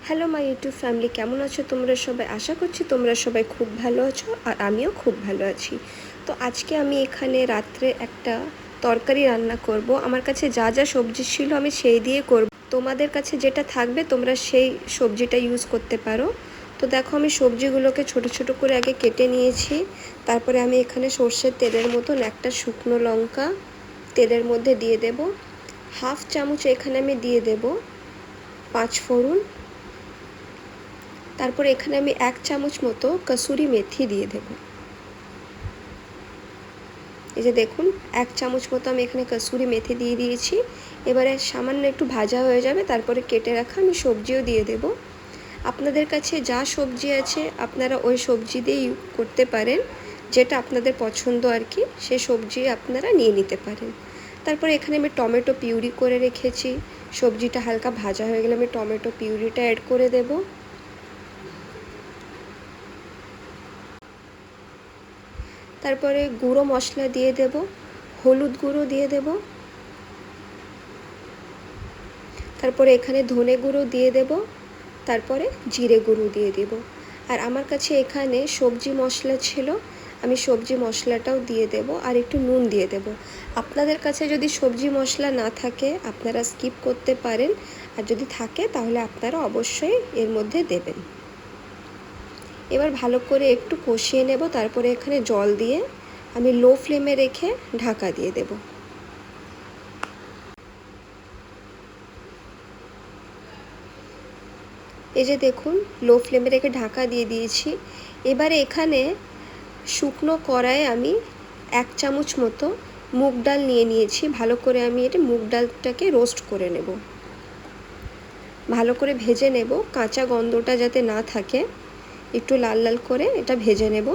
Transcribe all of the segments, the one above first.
Hello my YouTube family, কেমন আছো তোমরা সবাই? আশা করছি তোমরা সবাই খুব ভালো আছো আর আমিও খুব ভালো আছি। তো আজকে আমি এখানে রাত্রে একটা তরকারি রান্না করব। আমার কাছে যা যা সবজি ছিল আমি সেই দিয়ে করব। তোমাদের কাছে যেটা থাকবে তোমরা সেই সবজিটা ইউজ করতে পারো। তো দেখো, আমি সবজিগুলোকে ছোট ছোট করে আগে কেটে নিয়েছি। তারপরে আমি এখানে সর্ষের তেলের মতন একটা শুকনো লঙ্কা তেলের মধ্যে দিয়ে দেব। হাফ চামচ এখানে আমি দিয়ে দেব পাঁচফোড়ন। তারপর এখানে আমি 1 চামচ মতো কসুরি মেথি দিয়ে দেব। এই যে দেখুন, 1 চামচ মতো আমি এখানে কসুরি মেথি দিয়ে দিয়েছি। এবারে সামান্য একটু ভাজা হয়ে যাবে, তারপরে কেটে রাখা আমি সবজিও দিয়ে দেব। আপনাদের কাছে যা সবজি আছে আপনারা ওই সবজি দিয়ে করতে পারেন, যেটা আপনাদের পছন্দ আর কি, সেই সবজি আপনারা নিয়ে নিতে পারেন। তারপরে এখানে আমি টমেটো পিউরি করে রেখেছি। সবজিটা হালকা ভাজা হয়ে গেলে আমি টমেটো পিউরিটা অ্যাড করে দেব। তারপরে গুঁড়ো মশলা দিয়ে দেব, হলুদ গুঁড়ো দিয়ে দেব, তারপরে এখানে ধনে গুঁড়ো দিয়ে দেব, তারপরে জিরে গুঁড়ো দিয়ে দেব। আর আমার কাছে এখানে সবজি মশলা ছিল, আমি সবজি মশলাটাও দিয়ে দেব আর একটু নুন দিয়ে দেব। আপনাদের কাছে যদি সবজি মশলা না থাকে আপনারা স্কিপ করতে পারেন, আর যদি থাকে তাহলে আপনারা অবশ্যই এর মধ্যে দেবেন। এবার ভালো করে একটু কষিয়ে নেব। তারপরে এখানে জল দিয়ে আমি লো ফ্লেমে রেখে ঢাকা দিয়ে দেব। এই যে দেখুন, লো ফ্লেমে রেখে ঢাকা দিয়ে দিয়েছি। এবারে এখানে শুকনো কড়াইয়ে আমি 1 চামচ মতো মুগ ডাল নিয়ে নিয়েছি। ভালো করে আমি এটা মুগ ডালটাকে রোস্ট করে নেব, ভালো করে ভেজে নেব, কাঁচা গন্ধটা যাতে না থাকে। একটু লাল লাল করে এটা ভেজে নেব।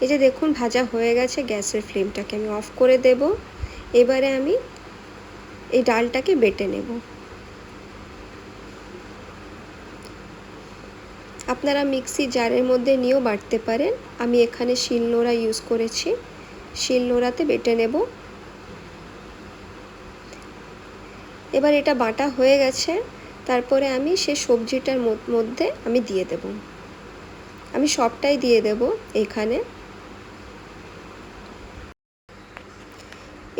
এই যে দেখুন, ভাজা হয়ে গেছে। গ্যাসের ফ্লেমটাকে আমি অফ করে দেব। এবারে আমি এই ডালটাকে বেটে নেব। আপনারা মিক্সি জারের মধ্যে নিয়েও বাটতে পারেন, আমি এখানে শিলনোড়া ইউজ করেছি। শিলনোড়াতে বেটে নেব। এবার এটা বাটা হয়ে গেছে। তারপরে আমি সে সবজিটার মধ্যে আমি দিয়ে দেব। আমি সবটাই দিয়ে দেব এখানে।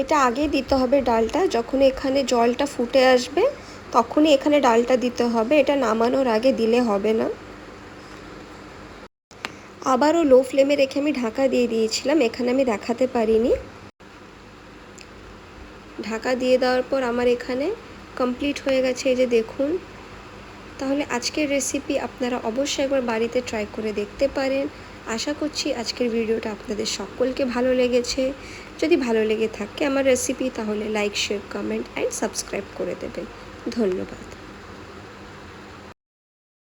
এটা আগে দিতে হবে ডালটা, যখন এখানে জলটা ফুটে আসবে তখনই এখানে ডালটা দিতে হবে, এটা নামানোর আগে দিলে হবে না। আবারও লো ফ্লেমে রেখে আমি ঢাকা দিয়ে দিয়েছিলাম, এখানে আমি দেখাতে পারিনি। ঢাকা দিয়ে দেওয়ার পর আমার এখানে কমপ্লিট হয়ে গেছে, এই যে দেখুন। তাহলে আজকের রেসিপি আপনারা অবশ্যই একবার বাড়িতে ট্রাই করে দেখতে পারেন। আশা করছি আজকের ভিডিওটা আপনাদের সকলকে ভালো লেগেছে। যদি ভালো লেগে থাকে আমার রেসিপি, তাহলে like, share, comment and subscribe করে দেবেন। ধন্যবাদ।